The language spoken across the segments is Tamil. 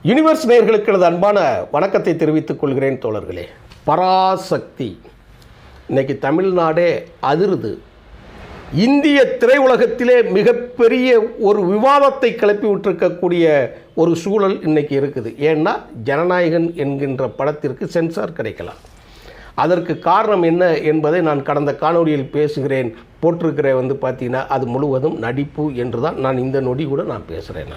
யுனிவர்ஸ் நேயர்களுக்கு எனது அன்பான வணக்கத்தை தெரிவித்துக் கொள்கிறேன் தோழர்களே. பராசக்தி இன்னைக்கு தமிழ்நாடே அதிருது. இந்திய திரையுலகத்திலே மிகப்பெரிய ஒரு விவாதத்தை கிளப்பி விட்டிருக்கக்கூடிய ஒரு சூழல் இன்னைக்கு இருக்குது. ஏன்னா ஜனநாயகன் என்கின்ற படத்திற்கு சென்சார் கிடைக்கலாம். அதற்கு காரணம் என்ன என்பதை நான் கடந்த காணொலியில் பேசுகிறேன். போட்டிருக்கிறேன் பார்த்தீங்கன்னா அது முழுவதும் நடிப்பு என்று தான் நான் இந்த நொடி கூட நான் பேசுகிறேன்.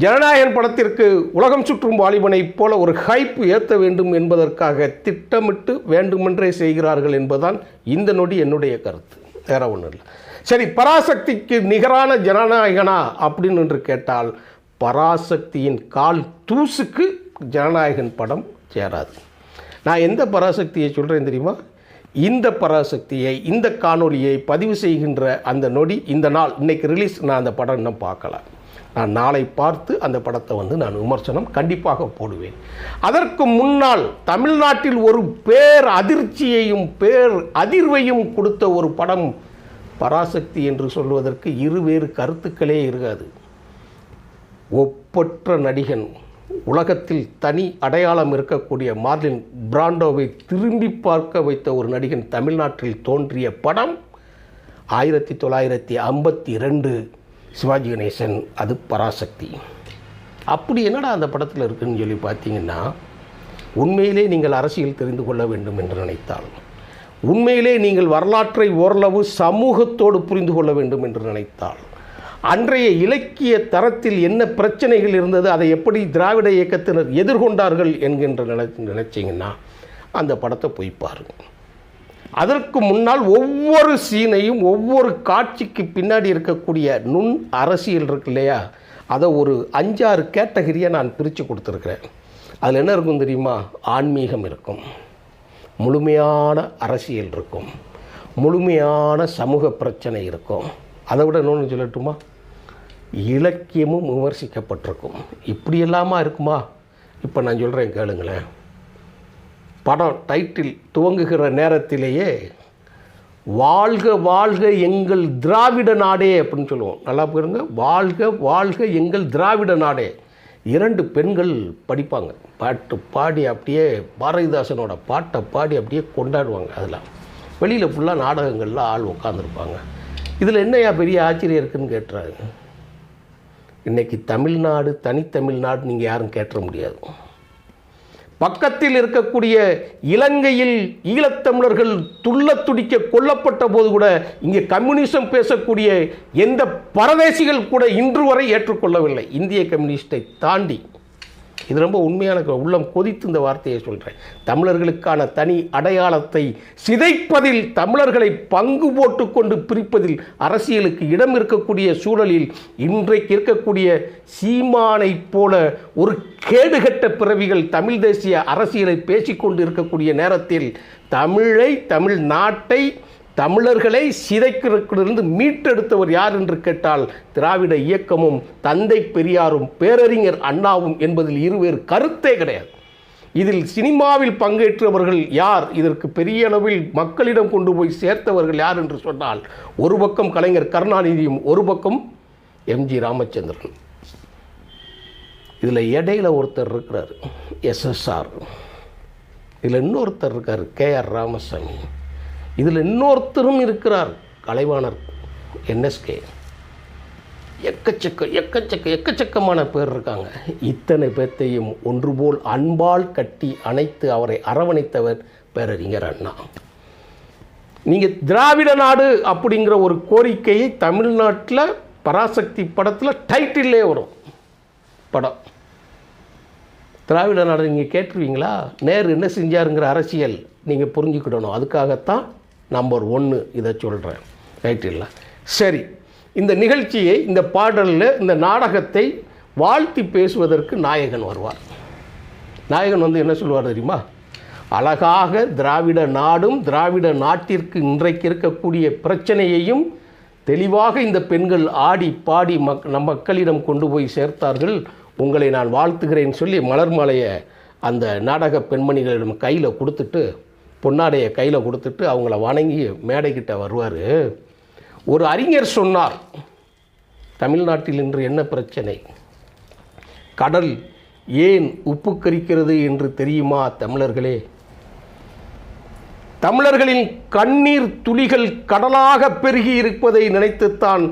ஜனநாயகன் படத்திற்கு உலகம் சுற்றும் வாலிபனைப் போல ஒரு ஹைப் ஏற்ற வேண்டும் என்பதற்காக திட்டமிட்டு வேண்டுமென்றே செய்கிறார்கள் என்பதுதான் இந்த நொடி என்னுடைய கருத்து. வேற ஒன்றும் இல்லை. சரி, பராசக்திக்கு நிகரான ஜனநாயகனா அப்படின்னு என்று கேட்டால் பராசக்தியின் கால் தூசுக்கு ஜனநாயகன் படம் சேராது. நான் எந்த பராசக்தியை சொல்கிறேன் தெரியுமா? இந்த பராசக்தியை, இந்த காணொலியை பதிவு செய்கின்ற அந்த நொடி, இந்த நாள் இன்னைக்கு ரிலீஸ். நான் அந்த படம் இன்னும் பார்க்கலாம். நான் நாளை பார்த்து அந்த படத்தை நான் விமர்சனம் கண்டிப்பாக போடுவேன். அதற்கு முன்னால் தமிழ்நாட்டில் ஒரு பேர் அதிர்ச்சியையும் பேர் அதிர்வையும் கொடுத்த ஒரு படம் பராசக்தி என்று சொல்வதற்கு இருவேறு கருத்துக்களே இருக்காது. ஒப்பற்ற நடிகன், உலகத்தில் தனி அடையாளம் இருக்கக்கூடிய மார்லின் பிராண்டோவை திரும்பி பார்க்க வைத்த ஒரு நடிகன் தமிழ்நாட்டில் தோன்றிய படம் 1952 சிவாஜி கணேசன். அது பராசக்தி. அப்படி என்னடா அந்த படத்தில் இருக்குதுன்னு சொல்லி பார்த்தீங்கன்னா, உண்மையிலே நீங்கள் அரசியல் தெரிந்து கொள்ள வேண்டும் என்று நினைத்தால், உண்மையிலே நீங்கள் வரலாற்றை ஓரளவு சமூகத்தோடு புரிந்து கொள்ள வேண்டும் என்று நினைத்தால், அன்றைய இலக்கிய தரத்தில் என்ன பிரச்சனைகள் இருந்தது, அதை எப்படி திராவிட இயக்கத்தினர் எதிர்கொண்டார்கள் என்கின்ற நினைச்சிங்கன்னா அந்த படத்தை போய் பாருங்கள். அதற்கு முன்னால் ஒவ்வொரு சீனையும், ஒவ்வொரு காட்சிக்கு பின்னாடி இருக்கக்கூடிய நுண் அரசியல் இருக்கு இல்லையா, அதை ஒரு 5-6 கேட்டகரியாக நான் பிரித்து கொடுத்துருக்குறேன். அதில் என்ன இருக்கும் தெரியுமா? ஆன்மீகம் இருக்கும், முழுமையான அரசியல் இருக்கும், முழுமையான சமூக பிரச்சனை இருக்கும். அதை விட இன்னொன்று சொல்லட்டுமா? இலக்கியமும் விமர்சிக்கப்பட்டிருக்கும். இப்படி எல்லாமா இருக்குமா? இப்போ நான் சொல்கிறேன் கேளுங்களேன். படம் டைட்டில் துவங்குகிற நேரத்திலேயே வாழ்க வாழ்க எங்கள் திராவிட நாடே அப்படின்னு சொல்லுவோம். நல்லா போயிருங்க, வாழ்க வாழ்க எங்கள் திராவிட நாடே. 2 பெண்கள் படிப்பாங்க, பாட்டு பாடி அப்படியே பாரதிதாசனோட பாட்டை பாடி அப்படியே கொண்டாடுவாங்க. அதெல்லாம் வெளியில் ஃபுல்லாக நாடகங்களில் ஆள் உட்காந்துருப்பாங்க. இதில் என்னையா பெரிய ஆச்சரியம் இருக்குதுன்னு கேட்டுறாங்க. இன்றைக்கி தமிழ்நாடு தனித்தமிழ்நாடு நீங்கள் யாரும் கேட்ட முடியாது. பக்கத்தில் இருக்கக்கூடிய இலங்கையில் ஈழத்தமிழர்கள் துள்ள துடிக்க கொல்லப்பட்ட போது கூட இங்கே கம்யூனிசம் பேசக்கூடிய எந்த பரதேசிகள் கூட இன்று வரை ஏற்றுக்கொள்ளவில்லை, இந்திய கம்யூனிஸ்டை தாண்டி. இது ரொம்ப உண்மையான, உள்ளம் கொதித்து இந்த வார்த்தையை சொல்கிறேன். தமிழர்களுக்கான தனி அடையாளத்தை சிதைப்பதில், தமிழர்களை பங்கு போட்டு கொண்டு பிரிப்பதில் அரசியலுக்கு இடம் இருக்கக்கூடிய சூழலில் இன்றைக்கு இருக்கக்கூடிய சீமானை போல ஒரு கேடுகட்ட பிறவிகள் தமிழ் தேசிய அரசியலை பேசிக்கொண்டு இருக்கக்கூடிய நேரத்தில் தமிழை, தமிழ்நாட்டை, தமிழர்களை சிதைக்கிறதிலிருந்து மீட்டெடுத்தவர் யார் என்று கேட்டால் திராவிட இயக்கமும் தந்தை பெரியாரும் பேரறிஞர் அண்ணாவும் என்பதில் இருவேறு கருத்தே கிடையாது. இதில் சினிமாவில் பங்கேற்றவர்கள் யார், இதற்கு பெரிய அளவில் மக்களிடம் கொண்டு போய் சேர்த்தவர்கள் யார் என்று சொன்னால், ஒரு பக்கம் கலைஞர் கருணாநிதியும், ஒரு பக்கம் எம்ஜி ராமச்சந்திரன். இதில் இடையில ஒருத்தர் இருக்கிறார் எஸ்எஸ்ஆர், இதில் இன்னொருத்தர் இருக்கார் கேஆர் ராமசாமி, இதில் இன்னொருத்தரும் இருக்கிறார் கலைவாணர் என்எஸ்கே. எக்கச்சக்கமான பேர் இருக்காங்க. இத்தனை பேர்த்தையும் ஒன்றுபோல் அன்பால் கட்டி அணைத்து அவரை அரவணைத்தவர் பேரறிஞர் அண்ணா. நீங்கள் திராவிட நாடு அப்படிங்கிற ஒரு கோரிக்கையை தமிழ்நாட்டில் பராசக்தி படத்தில் டைட்டிலே வரும். படம் திராவிட நாடு நீங்கள் கேட்டுருவீங்களா? நேரு என்ன செஞ்சாருங்கிற அரசியல் நீங்கள் புரிஞ்சுக்கிடணும். அதுக்காகத்தான் நம்பர் 1 இதை சொல்கிறேன் டைட்டில். சரி, இந்த நிகழ்ச்சியை, இந்த பாடலில், இந்த நாடகத்தை வாழ்த்தி பேசுவதற்கு நாயகன் வருவார். நாயகன் என்ன சொல்லுவார் தெரியுமா? அழகாக திராவிட நாடும் திராவிட நாட்டிற்கு இன்றைக்கு இருக்கக்கூடிய பிரச்சனையையும் தெளிவாக இந்த பெண்கள் ஆடி பாடி மக்களிடம் கொண்டு போய் சேர்த்தார்கள். உங்களை நான் வாழ்த்துகிறேன் சொல்லி மலர் மாலையை அந்த நாடக பெண்மணிகளிடம் கையில் கொடுத்துட்டு, பொன்னாடையை கையில் கொடுத்துட்டு அவங்கள வணங்கி மேடைக்கிட்ட வருவார். ஒரு அறிஞர் சொன்னார், தமிழ்நாட்டில் இன்று என்ன பிரச்சனை? கடல் ஏன் உப்பு கரிக்கிறது என்று தெரியுமா தமிழர்களே? தமிழர்களின் கண்ணீர் துளிகள் கடலாக பெருகி இருப்பதை நினைத்துத்தான்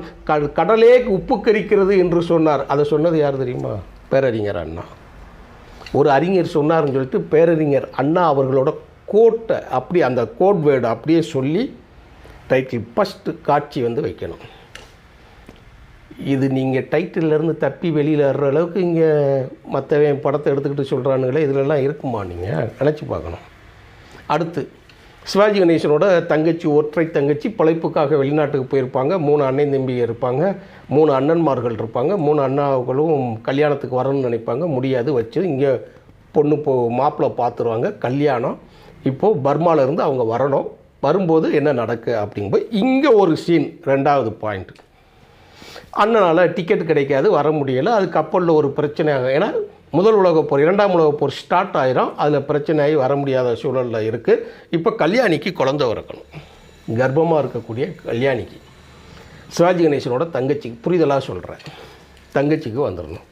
கடலே உப்பு கரிக்கிறது என்று சொன்னார். அதை சொன்னது யார் தெரியுமா? பேரறிஞர் அண்ணா. ஒரு அறிஞர் சொன்னார்னு சொல்லிட்டு பேரறிஞர் அண்ணா அவர்களோட கோட்டை அப்படி அந்த கோட் வேர்டு அப்படியே சொல்லி டைட்டில் ஃபஸ்ட்டு காட்சி வைக்கணும். இது நீங்கள் டைட்டிலேருந்து தப்பி வெளியில் வர்ற அளவுக்கு இங்கே மற்றவன் படத்தை எடுத்துக்கிட்டு சொல்கிறானுங்களே, இதிலெல்லாம் இருக்குமா? நீங்கள் நினச்சி பார்க்கணும். அடுத்து சிவாஜி கணேசனோட தங்கச்சி, ஒற்றை தங்கச்சி, பிழைப்புக்காக வெளிநாட்டுக்கு போயிருப்பாங்க. 3 அண்ணன் தம்பி இருப்பாங்க, 3 அண்ணன்மார்கள் இருப்பாங்க. 3 அண்ணாக்களும் கல்யாணத்துக்கு வரணும்னு நினைப்பாங்க, முடியாது. வச்சு இங்கே பொண்ணு மாப்பிள்ளை பார்த்துருவாங்க. கல்யாணம் இப்போது பர்மாவிலேருந்து அவங்க வரணும். வரும்போது என்ன நடக்கு அப்படிங்கும்போது இங்கே ஒரு சீன். 2வது பாயிண்ட், அண்ணனால் டிக்கெட் கிடைக்காது, வர முடியலை. அது கப்பலில் ஒரு பிரச்சனையாக, ஏன்னா முதல் உலகப் போர் 2ஆம் உலகப் போர் ஸ்டார்ட் ஆயிரும். அதில் பிரச்சனையாகி வர முடியாத சூழலில் இருக்குது. இப்போ கல்யாணிக்கு குழந்தை பிறக்கணும். கர்ப்பமாக இருக்கக்கூடிய கல்யாணிக்கு சிவாஜி கணேசனோட தங்கச்சிக்கு, புரிதலாக சொல்கிறேன், தங்கச்சிக்கு வந்துடணும்.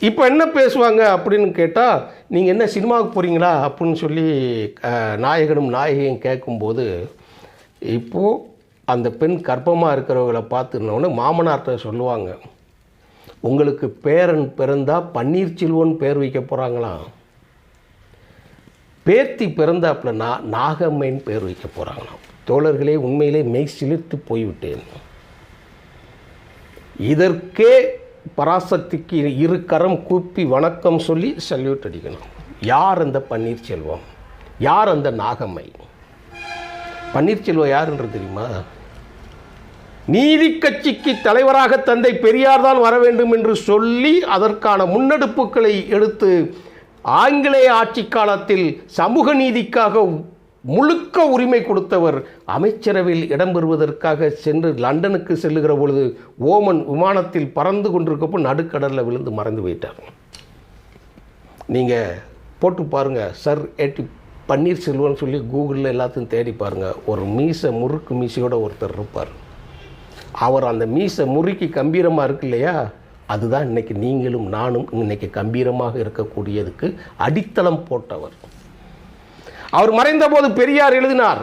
இப்போ என்ன பேசுவாங்க அப்படின்னு கேட்டால், நீங்கள் என்ன சினிமாவுக்கு போகிறீங்களா அப்படின்னு சொல்லி நாயகனும் நாயகியும் கேட்கும்போது, இப்போது அந்த பெண் கர்ப்பமாக இருக்கிறவங்களை பார்த்துனோன்னு மாமனார்கிட்ட சொல்லுவாங்க, உங்களுக்கு பேரன் பிறந்தால் பன்னீர்செல்வன் பேர் வைக்க போகிறாங்களாம், பேத்தி பிறந்தாப்புலனா நாகம்மைன்னு பேர் வைக்க போகிறாங்களாம். தோழர்களே, உண்மையிலே மெய் சிலிர்த்து போய்விட்டேன். இதற்கே பராசக்திக்கு 2 கரம் கூப்பி வணக்கம் சொல்லி சல்யூட் அடிக்கணும். யார் அந்த பன்னீர்செல்வம்? யார் அந்த நாகம்மை? பன்னீர்செல்வம் யாருன்றது தெரியுமா? நீதி கட்சிக்கு தலைவராக தந்தை பெரியார் தான் வர வேண்டும் என்று சொல்லி அதற்கான முன்னெடுப்புகளை எடுத்து ஆங்கிலேய ஆட்சி காலத்தில் சமூக நீதிக்காக முழுக்க உரிமை கொடுத்தவர். அமைச்சரவையில் இடம்பெறுவதற்காக சென்று லண்டனுக்கு செல்லுகிற பொழுது ஓமன் விமானத்தில் பறந்து கொண்டிருக்கப்போ நடுக்கடலில் விழுந்து மறைந்து போயிட்டார். நீங்கள் போட்டு பாருங்கள், சர் ஏடி பன்னீர்செல்வன் சொல்லி கூகுளில் எல்லாத்தையும் தேடி பாருங்கள். ஒரு முறுக்கு மீசையோட ஒருத்தர் இருப்பார். அவர் அந்த மீசை முறுக்கி கம்பீரமாக இருக்கு இல்லையா, அதுதான் இன்றைக்கி நீங்களும் நானும் இன்றைக்கி கம்பீரமாக இருக்கக்கூடியதுக்கு அடித்தளம் போட்டவர். அவர் மறைந்தபோது பெரியார் எழுதினார்,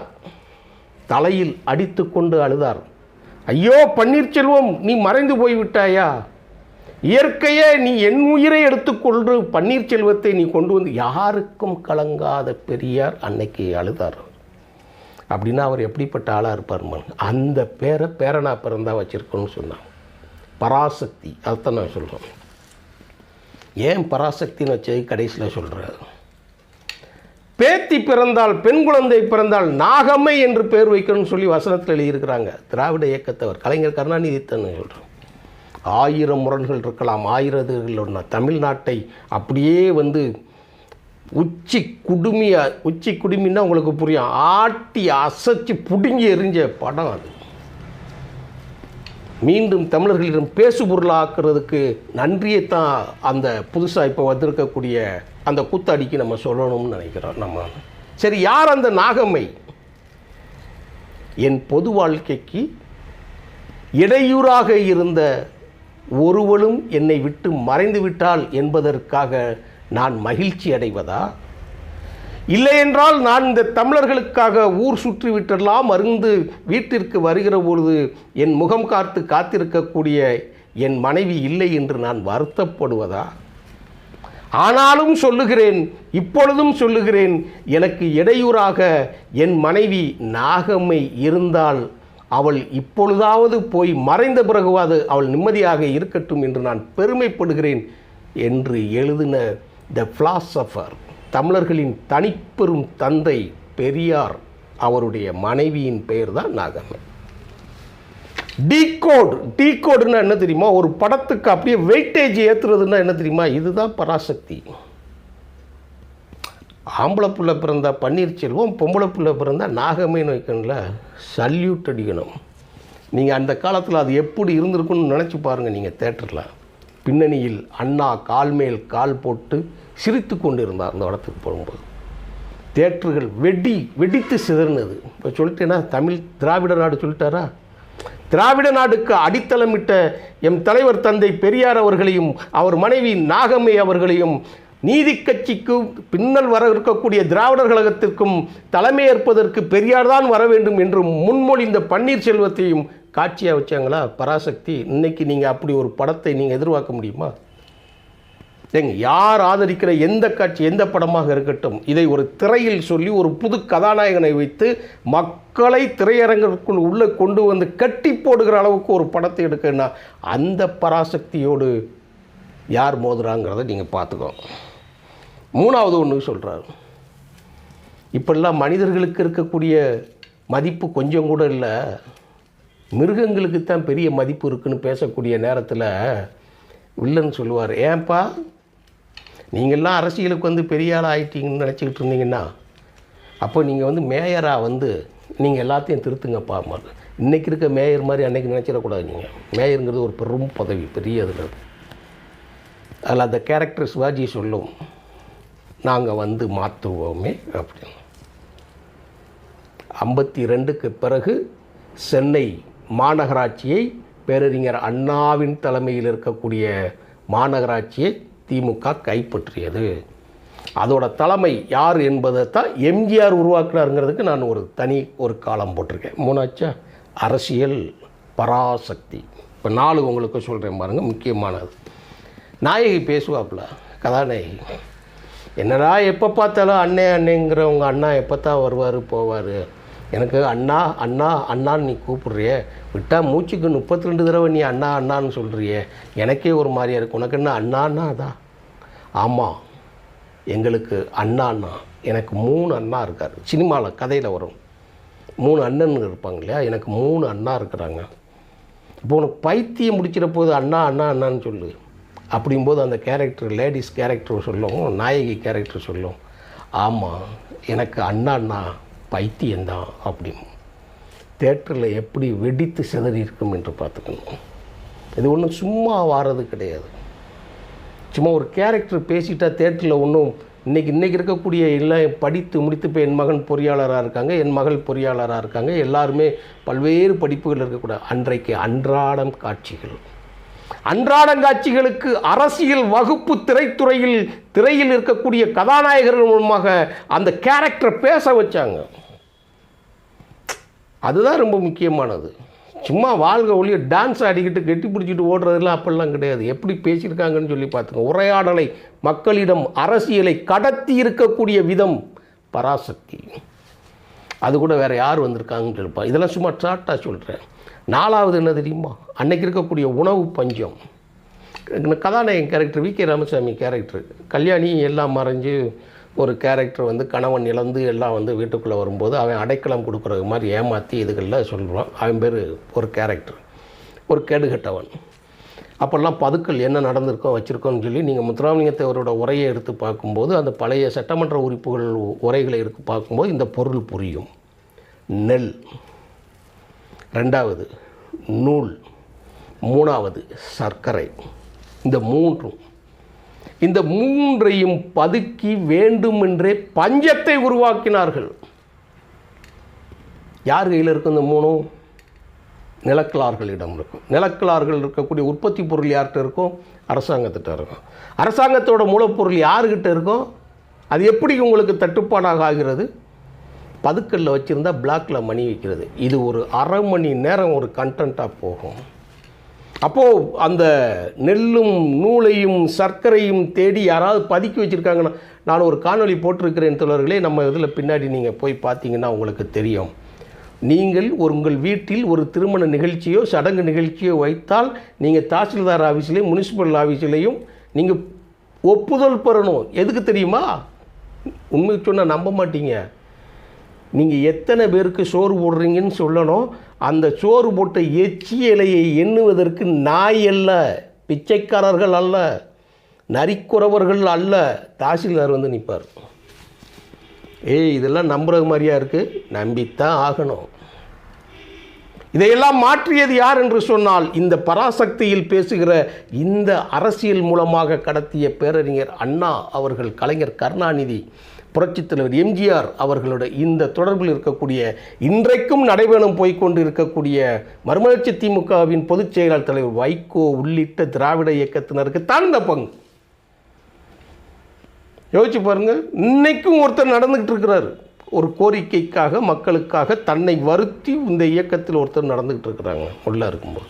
தலையில் அடித்து கொண்டு அழுதார், ஐயோ பன்னீர்செல்வம், நீ மறைந்து போய்விட்டாயா, இயற்கையே நீ என் உயிரை எடுத்துக்கொண்டு பன்னீர்செல்வத்தை நீ கொண்டு வந்து. யாருக்கும் கலங்காத பெரியார் அன்னைக்கு அழுதார். அப்படின்னா அவர் எப்படிப்பட்ட ஆளாக இருப்பார்? அந்த பேரனா பிறந்தா வச்சுருக்கோன்னு சொன்னான். பராசக்தி, அதுதான் நான் சொல்கிறோம். ஏன் பராசக்தின்னு வச்சது கடைசியில் சொல்கிறார். பேத்தி பிறந்தால், பெண் குழந்தை பிறந்தால் நாகம்மை என்று பேர் வைக்கணும்னு சொல்லி வசனத்தில் எழுதியிருக்கிறாங்க. திராவிட இயக்கத்தவர் கலைஞர் கருணாநிதி தான் சொல்கிறோம். 1000 முரண்கள் இருக்கலாம், 1000 தமிழ்நாட்டை அப்படியே உச்சி குடுமின்னா உங்களுக்கு புரியும், ஆட்டி அசைச்சு பிடுங்கி எறிஞ்ச படம் அது. மீண்டும் தமிழர்களிடம் பேசு பொருளாக்குறதுக்கு நன்றியை தான் அந்த புதுசாக இப்போ வந்திருக்கக்கூடிய அந்த கூத்தாடிக்கு நம்ம சொல்லணும்னு நினைக்கிறோம் நம்ம. சரி, யார் அந்த நாகம்மை? என் பொது வாழ்க்கைக்கு இடையூறாக இருந்த ஒருவளும் என்னை விட்டு மறைந்து விட்டால் என்பதற்காக நான் மகிழ்ச்சி அடைவதா? இல்லை என்றால் நான் இந்த தமிழர்களுக்காக ஊர் சுற்றி விட்டெல்லாம் அருந்து வீட்டிற்கு வருகிற பொழுது என் முகம் காத்து காத்திருக்கக்கூடிய என் மனைவி இல்லை என்று நான் வருத்தப்படுவதா? ஆனாலும் சொல்லுகிறேன், இப்பொழுதும் சொல்லுகிறேன், எனக்கு இடையூறாக என் மனைவி நாகம்மை இருந்தால் அவள் இப்பொழுதாவது போய் மறைந்த பிறகுவாது அவள் நிம்மதியாக இருக்கட்டும் என்று நான் பெருமைப்படுகிறேன் என்று எழுதின த பிலாசபர், தமிழர்களின் தனிப்பெரும் தந்தை பெரியார், அவருடைய மனைவியின் பெயர் தான் நாகம்மை. டீகோடுன்னா என்ன தெரியுமா? ஒரு படத்துக்கு அப்படியே வெயிட்டேஜ் ஏற்றுறதுன்னா என்ன தெரியுமா? இதுதான் பராசக்தி. ஆம்பளை பிள்ளை பிறந்தா பன்னீர்செல்வம், பொம்பளை பிள்ளை பிறந்தா நாகம்மைன்னு வைக்கணும்ல, சல்யூட் அடிக்கணும். நீங்கள் அந்த காலத்தில் அது எப்படி இருந்திருக்குன்னு நினச்சி பாருங்கள். நீங்கள் தேட்டரில் பின்னணியில் அண்ணா கால் மேல் கால் போட்டு சிரித்து கொண்டு இருந்தார் அந்த இடத்துக்கு போகும்போது. தேட்டர்கள் வெடித்து சிதறினது. இப்போ சொல்லிட்டேன்னா தமிழ் திராவிட நாடு சொல்லிட்டாரா? திராவிட நாடுக்கு அடித்தளமிட்ட எம் தலைவர் தந்தை பெரியார் அவர்களையும் அவர் மனைவி நாகம்மை அவர்களையும் நீதி கட்சிக்கு பின்னல் வர இருக்கக்கூடிய திராவிடர் கழகத்திற்கும் தலைமையேற்பதற்கு பெரியார் தான் வர வேண்டும் என்று முன்மொழிந்த பன்னீர்செல்வத்தையும் காட்சியாக வச்சாங்களா பராசக்தி. இன்னைக்கு நீங்கள் அப்படி ஒரு படத்தை நீங்கள் எதிர்பார்க்க முடியுமா? ஏங்க, யார் ஆதரிக்கிற எந்த காட்சி எந்த படமாக இருக்கட்டும், இதை ஒரு திரையில் சொல்லி ஒரு புது கதாநாயகனை வைத்து மக்களை திரையரங்கிற்குள் உள்ளே கொண்டு வந்து கட்டி போடுகிற அளவுக்கு ஒரு படத்தை எடுக்கணும்னா அந்த பராசக்தியோடு யார் மோதுறாங்கிறத நீங்கள் பார்த்துக்கோங்க. மூணாவது ஒன்று சொல்கிறார், இப்பெல்லாம் மனிதர்களுக்கு இருக்கக்கூடிய மதிப்பு கொஞ்சம் கூட இல்லை, மிருகங்களுக்கு தான் பெரிய மதிப்பு இருக்குன்னு பேசக்கூடிய நேரத்தில் வில்லன் சொல்லுவார், ஏன்பா நீங்கள்லாம் அரசியலுக்கு வந்து பெரிய ஆள் ஆகிட்டீங்கன்னு நினச்சிக்கிட்டு இருந்தீங்கன்னா அப்போ நீங்கள் வந்து மேயராக வந்து நீங்கள் எல்லாத்தையும் திருத்துங்கப்பா. இன்றைக்கி இருக்க மேயர் மாதிரி அன்றைக்கி நினச்சிடக்கூடாது. நீங்கள் மேயருங்கிறது ஒரு பெரும் பதவி, பெரிய இதில். அதில் அந்த கேரக்டர் சிவாஜி சொல்லும், நாங்கள் வந்து மாற்றுவோமே அப்படின்னு. 52க்கு பிறகு சென்னை மாநகராட்சியை பேரறிஞர் அண்ணாவின் தலைமையில் இருக்கக்கூடிய மாநகராட்சியை திமுக கைப்பற்றியது. அதோட தலைமை யார் என்பதை தான் எம்ஜிஆர் உருவாக்குனாருங்கிறதுக்கு நான் ஒரு காலம் போட்டிருக்கேன். மூணாச்சா அரசியல் பராசக்தி. இப்போ 4 உங்களுக்கு சொல்கிறேன் பாருங்கள், முக்கியமானது. நாயகி பேசுவாப்புல, கதாநாயகி, என்னடா எப்போ பார்த்தாலும் அண்ணேங்கிறவங்க அண்ணா எப்போ தான் வருவார் போவார், எனக்கு அண்ணா அண்ணா அண்ணான்னு நீ கூப்பிட்றிய, விட்டால் மூச்சுக்கு 32 தடவை நீ அண்ணா அண்ணான்னு சொல்கிறிய, எனக்கே ஒரு மாதிரியா இருக்கு. உனக்கு என்ன அண்ணான்னா தான்? ஆமாம், எங்களுக்கு அண்ணாண்ணா, எனக்கு 3 அண்ணா இருக்கார். சினிமாவில் கதையில் வரும் 3 அண்ணன் இருப்பாங்க இல்லையா, எனக்கு 3 அண்ணா இருக்கிறாங்க. இப்போ உனக்கு பைத்தியம் முடிச்சிட போது அண்ணா அண்ணா அண்ணான்னு சொல்லு. அப்படிங்கும்போது அந்த கேரக்டர், லேடிஸ் கேரக்டர் சொல்லும், நாயகி கேரக்டர் சொல்லும், ஆமாம் எனக்கு அண்ணா பைத்தியந்தான் அப்படின்னு. தேட்டரில் எப்படி வெடித்து சிதறி இருக்கும் என்று பார்த்துக்கணும். இது ஒன்றும் சும்மா வாரது கிடையாது. சும்மா ஒரு கேரக்டர் பேசிட்டா தேட்டரில் ஒன்றும் இன்றைக்கி இருக்கக்கூடிய எல்லாம் படித்து முடித்து இப்போ என் மகன் பொறியாளராக இருக்காங்க, என் மகள் பொறியாளராக இருக்காங்க, எல்லாருமே பல்வேறு படிப்புகள் இருக்கக்கூடாது. அன்றைக்கு அன்றாடங்காட்சிகளுக்கு அரசியல் வகுப்பு திரையில் இருக்கக்கூடிய கதாநாயகர்கள் மூலமாக அந்த கேரக்டரை பேச வச்சாங்க. அதுதான் ரொம்ப முக்கியமானது. சும்மா வாழ்க ஒளிய டான்ஸ் ஆடிக்கிட்டு கெட்டி பிடிச்சிட்டு ஓடுறதெல்லாம் அப்பெல்லாம் கிடையாது. எப்படி பேசியிருக்காங்கன்னு சொல்லி பார்த்துங்க. உரையாடலை, மக்களிடம் அரசியலை கடத்தி இருக்கக்கூடிய விதம் பராசக்தி. அது கூட வேறு யார் வந்திருக்காங்கன்னு சொல்லிப்பா. இதெல்லாம் சும்மா ஷார்ட்டாக சொல்கிறேன். 4வது என்ன தெரியுமா, அன்னைக்கு இருக்கக்கூடிய உணவு பஞ்சம். கதாநாயகன் character VK. Ramasamy character, Kalyani எல்லாம் மறைஞ்சு ஒரு கேரக்டர் வந்து கணவன் இழந்து எல்லாம் வந்து வீட்டுக்குள்ளே வரும்போது அவன் அடைக்கலம் கொடுக்குறது மாதிரி ஏமாற்றி இதுகளில் சொல்கிறான். அவன் பேர் ஒரு கேரக்டர், ஒரு கேடுகட்டவன். அப்போல்லாம் பதுக்கள் என்ன நடந்திருக்கோம் வச்சுருக்கோன்னு சொல்லி நீங்கள் முத்துராமலிங்கத்தேவரோட உரையை எடுத்து பார்க்கும்போது, அந்த பழைய சட்டமன்ற உறுப்புகள் உரைகளை எடுத்து பார்க்கும்போது இந்த பொருள் புரியும். நெல், 2வது நூல், 3வது சர்க்கரை. இந்த மூன்றையும் பதுக்கி வேண்டுமென்றே பஞ்சத்தை உருவாக்கினார்கள். யார் கையில் இருக்கும்? இந்த 3 நிலக்கலார்களிடம் இருக்கும். நிலக்கலார்கள் இருக்கக்கூடிய உற்பத்தி பொருள் யார்கிட்ட இருக்கும்? அரசாங்கத்திட்ட இருக்கும். அரசாங்கத்தோட மூலப்பொருள் யாருக்கிட்ட இருக்கும்? அது எப்படி உங்களுக்கு தட்டுப்பாடாக ஆகிறது? பதுக்கல்ல வச்சுருந்தா பிளாக்கில் மணி வைக்கிறது. இது ஒரு அரை மணி நேரம் ஒரு கண்டென்ட்டாக போகும். அப்போது அந்த நெல்லும் நூலையும் சர்க்கரையும் தேடி யாராவது பதுக்கி வச்சுருக்காங்கன்னா, நான் ஒரு காணொளி போட்டிருக்கிறேன் தோழர்களே, நம்ம இதில் பின்னாடி நீங்கள் போய் பார்த்தீங்கன்னா உங்களுக்கு தெரியும். நீங்கள் உங்கள் வீட்டில் ஒரு திருமண நிகழ்ச்சியோ சடங்கு நிகழ்ச்சியோ வைத்தால் நீங்கள் தாசில்தார் ஆஃபீஸ்லேயும் முனிசிபல் ஆஃபீஸ்லேயும் நீங்கள் ஒப்புதல் பெறணும். எதுக்கு தெரியுமா? உண்மை சொன்னால் நம்ப மாட்டீங்க. நீங்கள் எத்தனை பேருக்கு சோறு போடுறீங்கன்னு சொல்லணும். அந்த சோறு போட்ட எச்சி இலையை எண்ணுவதற்கு நாய் அல்ல, பிச்சைக்காரர்கள் அல்ல, நரிக்குறவர்கள் அல்ல, தாசில்தார் வந்து நிற்பார். இதெல்லாம் நம்புறது மாதிரியா இருக்குது? நம்பித்தான் ஆகணும். இதையெல்லாம் மாற்றியது யார் என்று சொன்னால் இந்த பராசக்தியில் பேசுகிற இந்த அரசியல் மூலமாக கடத்திய பேரறிஞர் அண்ணா அவர்கள், கலைஞர் கருணாநிதி, புரட்சித் தலைவர் எம்ஜிஆர் அவர்களுடைய இந்த தொடர்பில் இருக்கக்கூடிய, இன்றைக்கும் நடைபெறும் போய்கொண்டு இருக்கக்கூடிய மறுமலர்ச்சி திமுகவின் பொதுச் செயலாளர் தலைவர் வைகோ உள்ளிட்ட திராவிட இயக்கத்தினருக்கு தாழ்ந்த பங்கு. யோசிச்சு பாருங்க, இன்னைக்கும் ஒருத்தர் நடந்துகிட்டு இருக்கிறார். ஒரு கோரிக்கைக்காக, மக்களுக்காக தன்னை வருத்தி இந்த இயக்கத்தில் ஒருத்தர் நடந்துகிட்டு இருக்கிறாங்க உள்ளே இருக்கும்போது.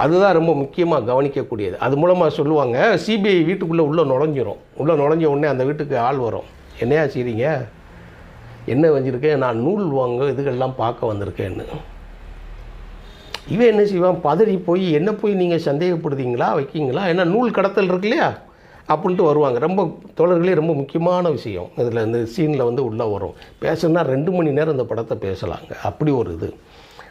அதுதான் ரொம்ப முக்கியமாக கவனிக்கக்கூடியது. அது மூலமாக சொல்லுவாங்க, சிபிஐ வீட்டுக்குள்ளே நுழைஞ்சிரும். உள்ளே நுழைஞ்ச உடனே அந்த வீட்டுக்கு ஆள் வரும். என்னையா செய்றீங்க, என்ன வஞ்சிருக்கேன், நான் நூல் வாங்க இதுகள்லாம் பார்க்க வந்திருக்கேன்னு. இவன் என்ன செய்வான், பதறி போய் என்ன போய் நீங்கள் சந்தேகப்படுறீங்களா வைக்கிங்களா, ஏன்னா நூல் கடத்தல் இருக்கு இல்லையா அப்படின்ட்டு வருவாங்க. ரொம்ப தோழர்களே, ரொம்ப முக்கியமான விஷயம் இதில். இந்த சீனில் உள்ளே வரும். பேசணுன்னா 2 மணி நேரம் இந்த படத்தை பேசலாங்க, அப்படி ஒரு இது.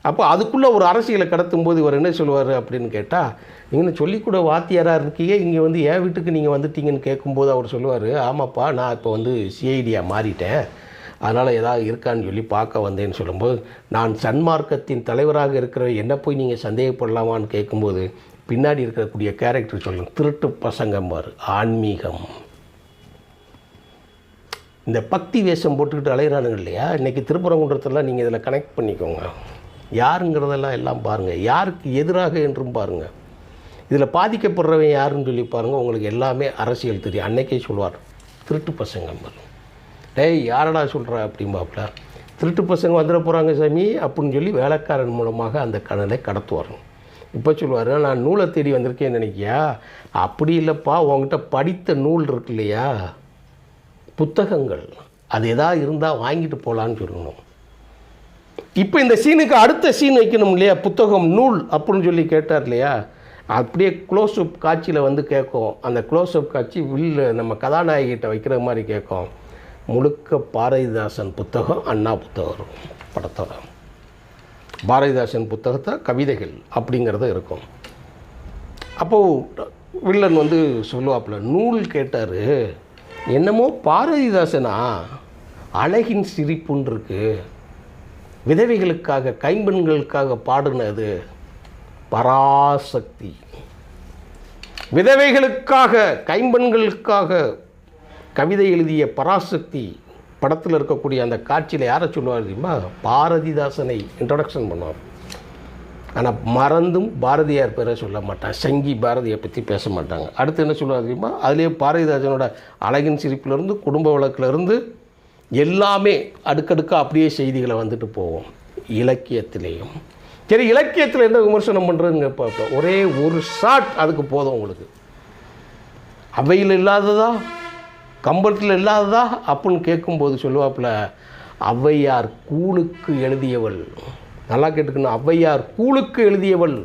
அப்போ அதுக்குள்ளே ஒரு அரசியலை கடத்தும் போது இவர் என்ன சொல்லுவார் அப்படின்னு கேட்டால், நீங்கள் சொல்லிக்கூட வாத்தியாராக இருக்கீங்க, இங்கே என் வீட்டுக்கு நீங்கள் வந்துட்டீங்கன்னு கேட்கும்போது அவர் சொல்லுவார், ஆமாப்பா நான் இப்போ சிஐடியாக மாறிட்டேன், அதனால் ஏதாவது இருக்கான்னு சொல்லி பார்க்க வந்தேன்னு சொல்லும்போது, நான் சன்மார்க்கத்தின் தலைவராக இருக்கிற என்ன போய் நீங்கள் சந்தேகப்படலாமான்னு கேட்கும்போது பின்னாடி இருக்கக்கூடிய கேரக்டர் சொல்லுங்க, திருட்டு பசங்கம்பார், ஆன்மீகம். இந்த பக்தி வேஷம் போட்டுக்கிட்டு அலைகிறானுங்க இல்லையா, இன்றைக்கி திருப்பரங்குன்றத்தெல்லாம் நீங்கள் இதில் கனெக்ட் பண்ணிக்கோங்க. யாருங்கிறதெல்லாம் எல்லாம் பாருங்கள், யாருக்கு எதிராக என்றும் பாருங்கள், இதில் பாதிக்கப்படுறவன் யாருன்னு சொல்லி பாருங்கள், உங்களுக்கு எல்லாமே அரசியல் தெரியும். அன்னைக்கே சொல்லுவார், திருட்டு பசங்கம்பார். டேய் யாரடா சொல்கிற அப்படிம்பாப்புல, திருட்டு பசங்க வந்துட போகிறாங்க சாமி அப்படின்னு சொல்லி வேலைக்காரன் மூலமாக அந்த கடலை கடத்துவார். இப்போ சொல்லுவார், நான் நூலை தேடி வந்திருக்கேன்னு நினைக்கியா, அப்படி இல்லைப்பா, உங்ககிட்ட படித்த நூல் இருக்கு இல்லையா, புத்தகங்கள், அது எதாவது இருந்தால் வாங்கிட்டு போகலான்னு சொல்லணும். இப்போ இந்த சீனுக்கு அடுத்த சீன் வைக்கணும் இல்லையா, புத்தகம் நூல் அப்படின்னு சொல்லி கேட்டார் இல்லையா, அப்படியே க்ளோஸ்அப் காட்சியில் கேட்கும். அந்த க்ளோஸ்அப் காட்சி நம்ம கதாநாயகிட்ட வைக்கிற மாதிரி கேட்கும். முழுக்க பாரதிதாசன் புத்தகம், அண்ணா புத்தகம் படத்தோட. பாரதிதாசன் புத்தகத்தை கவிதைகள் அப்படிங்கிறது இருக்கும். அப்போது வில்லன் சொல்லுவாப்புல, நூல் கேட்டார், என்னமோ பாரதிதாசனா அழகின் சிரிப்புன்னு இருக்கு, விதவைகளுக்காக கைம்பெண்களுக்காக பாடுனது பராசக்தி, விதவைகளுக்காக கைம்பெண்களுக்காக கவிதை எழுதிய பராசக்தி படத்தில் இருக்கக்கூடிய அந்த காட்சியில் யாரை சொல்லுவார் தெரியுமா, பாரதிதாசனை இன்ட்ரடக்ஷன் பண்ணுவார். ஆனால் மறந்தும் பாரதியார் பேரை சொல்ல மாட்டான், சங்கி பாரதியை பற்றி பேச மாட்டாங்க. அடுத்து என்ன சொல்லுவார் தெரியுமா, அதுலேயே பாரதிதாசனோட அழகின் சிரிப்பிலிருந்து குடும்ப வழக்கிலிருந்து எல்லாமே அடுக்கடுக்காக அப்படியே செய்திகளை போவோம். இலக்கியத்திலேயும் சரி, இலக்கியத்தில் என்ன விமர்சனம் பண்ணுறதுங்க பார்ப்போம். ஒரே ஒரு ஷாட் அதுக்கு போதும் உங்களுக்கு. அவையில் இல்லாததா, கம்பளத்தில் இல்லாததா அப்படின்னு கேட்கும்போது சொல்லுவாப்புல, ஔவையார் கூழுக்கு எழுதியவள். நல்லா கேட்டுக்கணும், ஔவையார் கூழுக்கு எழுதியவள்,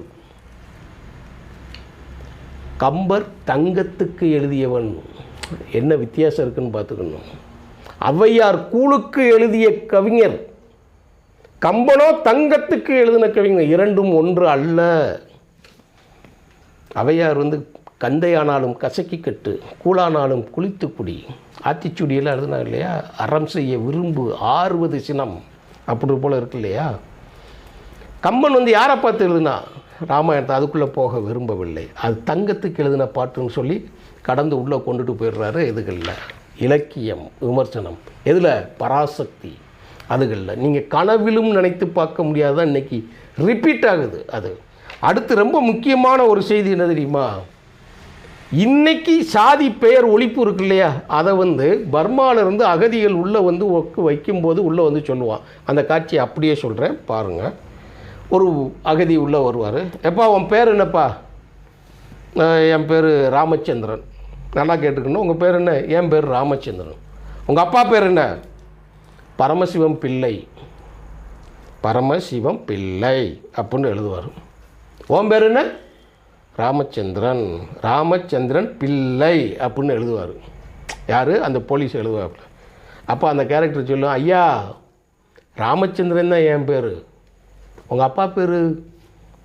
கம்பர் தங்கத்துக்கு எழுதியவன். என்ன வித்தியாசம் இருக்குன்னு பார்த்துக்கணும். ஔவையார் கூழுக்கு எழுதிய கவிஞர், கம்பனோ தங்கத்துக்கு எழுதின கவிஞர், இரண்டும் ஒன்று அல்ல. ஔவையார் கந்தையானாலும் கசக்கி கட்டு, கூழானாலும் குளித்து குடி, ஆத்திச்சூடியெல்லாம் எழுதுனாங்க இல்லையா, அறம் செய்ய விரும்பு ஆறுவது சினம் அப்படி போல் இருக்கு இல்லையா. கம்பன் யாரை பார்த்து எழுதுனா, ராமாயணத்தை, அதுக்குள்ளே போக விரும்பவில்லை, அது தங்கத்துக்கு எழுதின பாட்டுன்னு சொல்லி கடந்து உள்ளே கொண்டுட்டு போயிடுறாரு. இதுகளில் இலக்கியம் விமர்சனம், எதில் பராசக்தி, அதுகளில் நீங்கள் கனவிலும் நினைத்து பார்க்க முடியாதான் இன்றைக்கி ரிப்பீட் ஆகுது. அது அடுத்து ரொம்ப முக்கியமான ஒரு செய்தி என்ன தெரியுமா, இன்றைக்கி சாதி பெயர் ஒழிப்பு இருக்கு இல்லையா, அதை பர்மாவிலிருந்து அகதிகள் உள்ளே வைக்கும்போது உள்ளே சொல்லுவான். அந்த காட்சியை அப்படியே சொல்கிறேன் பாருங்கள். ஒரு அகதி உள்ளே வருவார். எப்பா உன் பேர் என்னப்பா, என் பேர் ராமச்சந்திரன். நல்லா கேட்டுக்கணும், உங்கள் பேர் என்ன, என் பேர் ராமச்சந்திரன். உங்கள் அப்பா பேர் என்ன, பரமசிவம் பிள்ளை. பரமசிவம் பிள்ளை அப்படின்னு எழுதுவார். உன் பேர் என்ன, ராமச்சந்திரன். ராமச்சந்திரன் பிள்ளை அப்படின்னு எழுதுவார். யார், அந்த போலீஸ் எழுதுவார். அப்போ அந்த கேரக்டர் சொல்லுவோம், ஐயா ராமச்சந்திரன் தான் என் பேர், உங்கள் அப்பா பேர்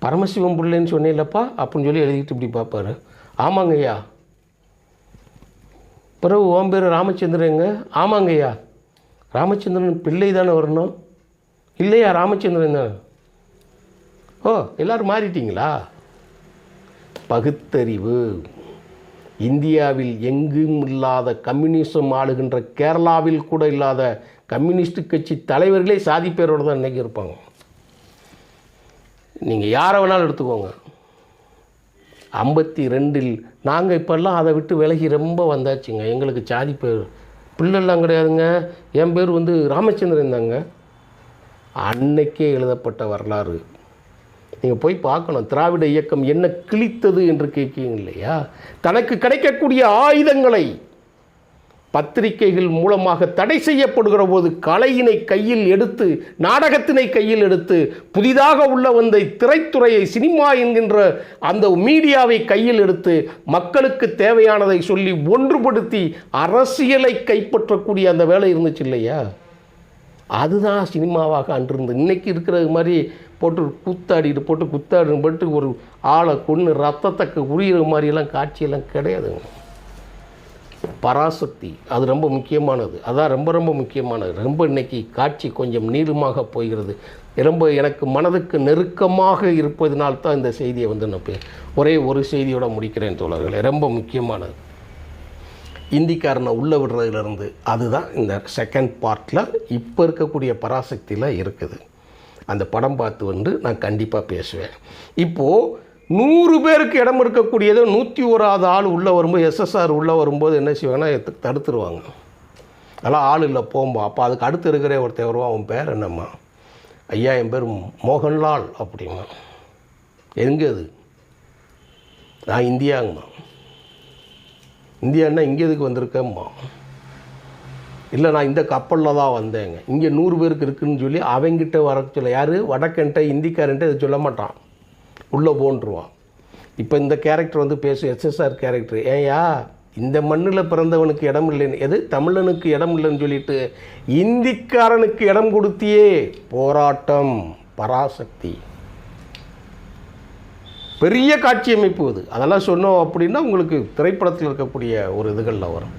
பரமசிவம் பிள்ளைன்னு சொன்னேன்லப்பா அப்படின்னு சொல்லி எழுதிட்டு இப்படி பார்ப்பார். ஆமாங்க ஐயா. பிறகு உன் பேர் ராமச்சந்திரங்க. ஆமாங்க ஐயா. ராமச்சந்திரன் பிள்ளை தானே வரணும். இல்லையா ராமச்சந்திரன் தான். ஓ எல்லோரும் மாறிட்டீங்களா? பகுத்தறிவு. இந்தியாவில் எங்கும் இல்லாத கம்யூனிசம் ஆளுகின்ற கேரளாவில் கூட இல்லாத கம்யூனிஸ்ட் கட்சி தலைவர்களே சாதி பேரோடு தான் இன்றைக்கி இருப்பாங்க. நீங்கள் யாரை வேணாலும் எடுத்துக்கோங்க. 52 நாங்கள் இப்போல்லாம் அதை விட்டு விலகி ரொம்ப வந்தாச்சுங்க. எங்களுக்கு சாதி பேர் பிள்ளைலாம் கிடையாதுங்க. என் பேர் ராமச்சந்திரன் தாங்க. அன்னைக்கே எழுதப்பட்ட வரலாறு. நீங்கள் போய் பார்க்கணும். திராவிட இயக்கம் என்ன கிழித்தது என்று கேட்கீங்க இல்லையா? தனக்கு கிடைக்கக்கூடிய ஆயுதங்களை பத்திரிகைகள் மூலமாக தடை செய்யப்படுகிற போது கலையினை கையில் எடுத்து, நாடகத்தினை கையில் எடுத்து, புதிதாக உள்ள வந்த திரைத்துறையை, சினிமா என்கின்ற அந்த மீடியாவை கையில் எடுத்து மக்களுக்கு தேவையானதை சொல்லி ஒன்றுபடுத்தி அரசியலை கைப்பற்றக்கூடிய அந்த வேலை இருந்துச்சு இல்லையா? அதுதான் சினிமாவாக அன்றிருந்து. இன்றைக்கி இருக்கிறது மாதிரி போட்டு குத்தாடிட்டு ஒரு ஆளை கொன்று ரத்தத்தை உரிகிற மாதிரியெல்லாம் காட்சியெல்லாம் கிடையாதுங்க. பராசக்தி அது ரொம்ப முக்கியமானது. அதான் ரொம்ப ரொம்ப முக்கியமானது. ரொம்ப இன்றைக்கி காட்சி கொஞ்சம் நீளமாக போகிறது. ரொம்ப எனக்கு மனதுக்கு நெருக்கமாக இருப்பதனால்தான் இந்த செய்தியை நான் ஒரே ஒரு செய்தியோடு முடிக்கிறேன் தோழர்களே. ரொம்ப முக்கியமானது. இந்திக்காரனை உள்ளே விடுறதுலேருந்து அதுதான் இந்த செகண்ட் பார்ட்டில் இப்போ இருக்கக்கூடிய பராசக்தியில் இருக்குது. அந்த படம் பார்த்து நான் கண்டிப்பாக பேசுவேன். இப்போது 100 பேருக்கு இடம் இருக்கக்கூடியதோ 101வது ஆள் உள்ளே வரும்போது, எஸ்எஸ்ஆர் உள்ளே வரும்போது என்ன செய்வாங்கன்னா தடுத்துருவாங்க. அதெல்லாம் ஆள் இல்லை போகும்போ. அப்போ அதுக்கு அடுத்து இருக்கிற ஒருத்தர் வருவான். அவன் பேர் என்னம்மா? ஐயா என் பேர் மோகன்லால் அப்படிமா. எங்கே அது? நான் இந்தியாங்கம்மா. இந்தியான்னா இங்கே எதுக்கு வந்திருக்கேம்மா? இல்லை நான் இந்த கப்பலில் தான் வந்தேங்க. இங்கே 100 பேருக்கு இருக்குதுன்னு சொல்லி அவங்கிட்ட வர சொல்ல. யார்? வடக்கன்ட்ட இந்திக்காரன்ட்ட இதை சொல்ல மாட்டான், உள்ளே போன்றுவான். இப்போ இந்த கேரக்டர் பேசும் எஸ்எஸ்ஆர் கேரக்டர். ஏயா இந்த மண்ணில் பிறந்தவனுக்கு இடம் இல்லைன்னு, எது தமிழனுக்கு இடம் இல்லைன்னு சொல்லிட்டு இந்திக்காரனுக்கு இடம் கொடுத்தியே. போராட்டம். பராசக்தி பெரிய காட்சி அமைப்பு அது. அதெல்லாம் சொன்னோம் அப்படின்னா உங்களுக்கு திரைப்படத்தில் இருக்கக்கூடிய ஒரு இதுகளில் வரும்.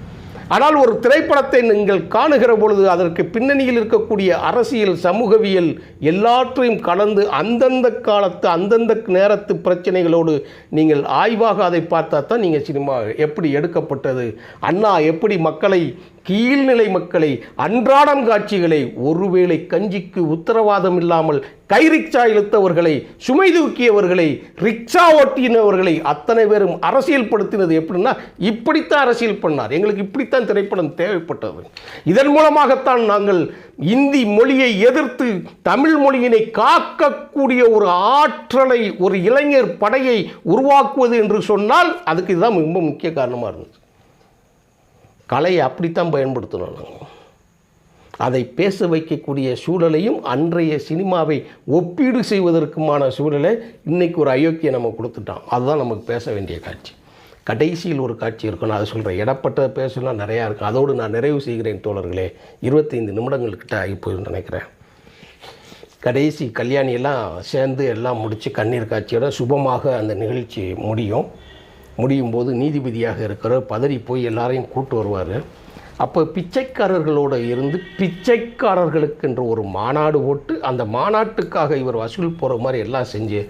ஆனால் ஒரு திரைப்படத்தை நீங்கள் காணுகிற பொழுது அதற்கு பின்னணியில் இருக்கக்கூடிய அரசியல், சமூகவியல் எல்லாற்றையும் கலந்து அந்தந்த காலத்து அந்தந்த நேரத்து பிரச்சனைகளோடு நீங்கள் ஆய்வாக அதை பார்த்தா தான் நீங்கள் சினிமா எப்படி எடுக்கப்பட்டது, அண்ணா எப்படி மக்களை, கீழ்நிலை மக்களை, அன்றாடம் காட்சிகளை, ஒருவேளை கஞ்சிக்கு உத்தரவாதம் இல்லாமல் கை ரிக்ஷா இழுத்தவர்களை, சுமை தூக்கியவர்களை, ரிக்ஷா ஓட்டினவர்களை அத்தனை பேரும் அரசியல் படுத்தினது எப்படின்னா இப்படித்தான் அரசியல் பண்ணார். எங்களுக்கு இப்படித்தான் திரைப்படம் தேவைப்பட்டது. இதன் மூலமாகத்தான் நாங்கள் இந்தி மொழியை எதிர்த்து தமிழ் மொழியினை காக்கக்கூடிய ஒரு ஆற்றலை, ஒரு இளைஞர் படையை உருவாக்குவது என்று சொன்னால் அதுக்கு இதுதான் ரொம்ப முக்கிய காரணமாக இருந்துச்சு. கலையை அப்படித்தான் பயன்படுத்தணும். நாங்கள் அதை பேச வைக்கக்கூடிய சூழலையும் அன்றைய சினிமாவை ஒப்பீடு செய்வதற்குமான சூழலை இன்றைக்கி ஒரு அயோக்கியை நம்ம கொடுத்துட்டோம். அதுதான் நமக்கு பேச வேண்டிய காட்சி. கடைசியில் ஒரு காட்சி இருக்கும். நான் அதை சொல்கிறேன். இடப்பட்ட பேசலாம் நிறையா இருக்கும். அதோடு நான் நிறைவு செய்கிறேன் தோழர்களே. 25 நிமிடங்கள்கிட்ட ஆகிப்போகுதுன்னு நினைக்கிறேன். கடைசி கல்யாணியெல்லாம் சேர்ந்து எல்லாம் முடித்து கண்ணீர் காட்சியோட சுபமாக அந்த நிகழ்ச்சி முடியும் போது நீதிபதியாக இருக்கிற பதறி போய் எல்லாரையும் கூட்டு வருவார். அப்போ பிச்சைக்காரர்களோடு இருந்து பிச்சைக்காரர்களுக்கு என்று ஒரு மாநாடு போட்டு அந்த மாநாட்டுக்காக இவர் வசூல் போகிற மாதிரி எல்லாம் செஞ்சு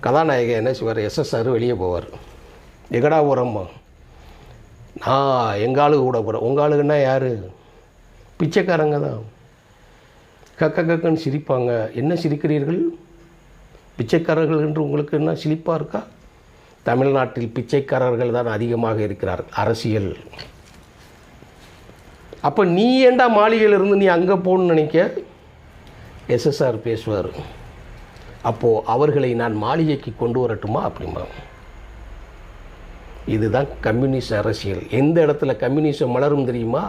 கதாநாயகன் என்ன செய்வார்? எஸ்எஸ்ஆர் வெளியே போவார். எங்கடா போகிறோம்மா? நான் எங்கள் ஆளு கூட போகிறேன். உங்கள் ஆளுங்கன்னா யார்? பிச்சைக்காரங்க தான். கக்கன்னு சிரிப்பாங்க. என்ன சிரிக்கிறீர்கள்? பிச்சைக்காரர்கள் என்று உங்களுக்கு என்ன சிரிப்பாக இருக்கா? தமிழ்நாட்டில் பிச்சைக்காரர்கள் தான் அதிகமாக இருக்கிறார்கள். அரசியல். அப்போ நீ ஏண்டா மாளிகையிலிருந்து நீ அங்கே போகணுன்னு நினைக்க? எஸ்எஸ்ஆர் பேசுவார். அப்போது அவர்களை நான் மாளிகைக்கு கொண்டு வரட்டுமா அப்படிமா? இதுதான் கம்யூனிஸ்ட் அரசியல். எந்த இடத்துல கம்யூனிசம் மலரும் தெரியுமா?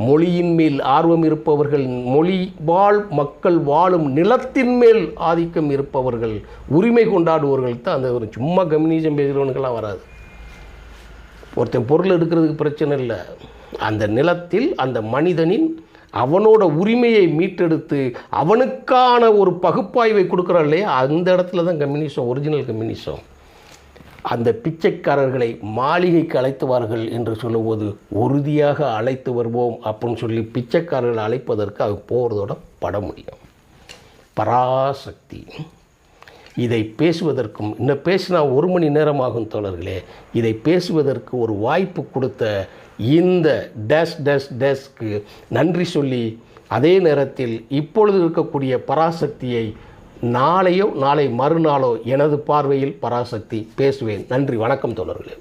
மொழியின் மேல் ஆர்வம் இருப்பவர்கள், மொழி வாழ் மக்கள் வாழும் நிலத்தின் மேல் ஆதிக்கம் இருப்பவர்கள், உரிமை கொண்டாடுவர்கள் தான் அந்த ஒரு சும்மா கம்யூனிசம் பேசுகிறவனுக்கெல்லாம் வராது. ஒருத்தன் பொருள் எடுக்கிறதுக்கு பிரச்சனை இல்லை. அந்த நிலத்தில் அந்த மனிதனின் அவனோட உரிமையை மீட்டெடுத்து அவனுக்கான ஒரு பகுப்பாய்வை கொடுக்குறான் இல்லையா? அந்த இடத்துல தான் கம்யூனிசம், ஒரிஜினல் கம்யூனிசம். அந்த பிச்சைக்காரர்களை மாளிகைக்கு அழைத்துவார்கள் என்று சொல்லும்போது உறுதியாக அழைத்து வருவோம் அப்படின்னு சொல்லி பிச்சைக்காரர்களை அழைப்பதற்கு அது போகிறதோட பட முடியும். பராசக்தி. இதை பேசுவதற்கும் இன்னும் பேசினா 1 மணி நேரமாகும் தோழர்களே. இதை பேசுவதற்கு ஒரு வாய்ப்பு கொடுத்த இந்த டேஸ்க்கு நன்றி சொல்லி, அதே நேரத்தில் இப்பொழுது இருக்கக்கூடிய பராசக்தியை நாளையோ நாளை மறுநாளோ எனது பார்வையில் பராசக்தி பேசுவேன். நன்றி, வணக்கம் தோழர்களே.